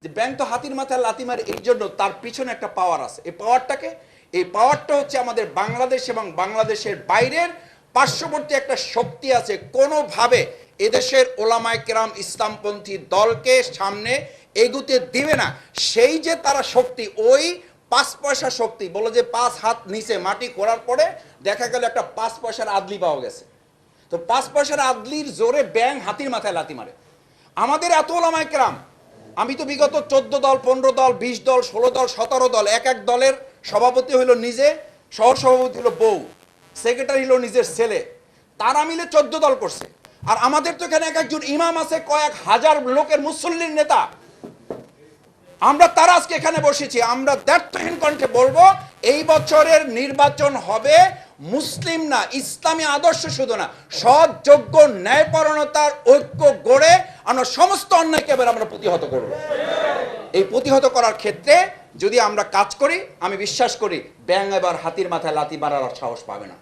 যে ব্যাংক তো হাতির মাথায় লাথি মারে, এই জন্য তার পিছনে একটা পাওয়ার আছে। এই পাওয়ারটা হচ্ছে আমাদের বাংলাদেশ এবং বাংলাদেশের বাইরের পার্শ্ববর্তী একটা শক্তি আছে। কোনোভাবে এদেশের ওলামায়ে কেরাম ইসলামপন্থী দলকে সামনে এগুতে দিবে না। সেই যে তারা শক্তি, ওই 5 পয়সা শক্তি, বলো যে 5 হাত নিচে মাটি খোঁড়ার পরে দেখা গেল একটা 5 পয়সার আদলি পাওয়া গেছে। তো 5 পয়সার আদলির জোরে ব্যাংক হাতির মাথায় লাথি মারে। আমাদের এত ওলামায়ে কেরাম, আমি তো বিগত 14 দল, 15 দল, 20 দল, 16 দল, 17 দল, এক এক দলের সভাপতি হইল নিজে, সহ সভাপতি হলো বউ, সেক্রেটারি হলো নিজের ছেলে, তারা মিলে 14 দল করছে। আর আমাদের তো এখানে এক একজন ইমাম আছে, কয়েক হাজার লোকের মুসল্লির নেতা। আমরা তারা আজকে এখানে বসেছি, আমরা দ্ব্যর্থহীন কণ্ঠে বলবো এই বছরের নির্বাচন হবে মুসলিম না, ইসলামী আদর্শ শুধু না, সৎ, যোগ্য, ন্যায়পরায়ণতার ঐক্য গড়ে আমরা সমস্ত অন্যায়কে এবার আমরা প্রতিহত করব। এই প্রতিহত করার ক্ষেত্রে যদি আমরা কাজ করি, আমি বিশ্বাস করি ব্যাঙ এবার হাতির মাথায় লাথি মারার সাহস পাবে না।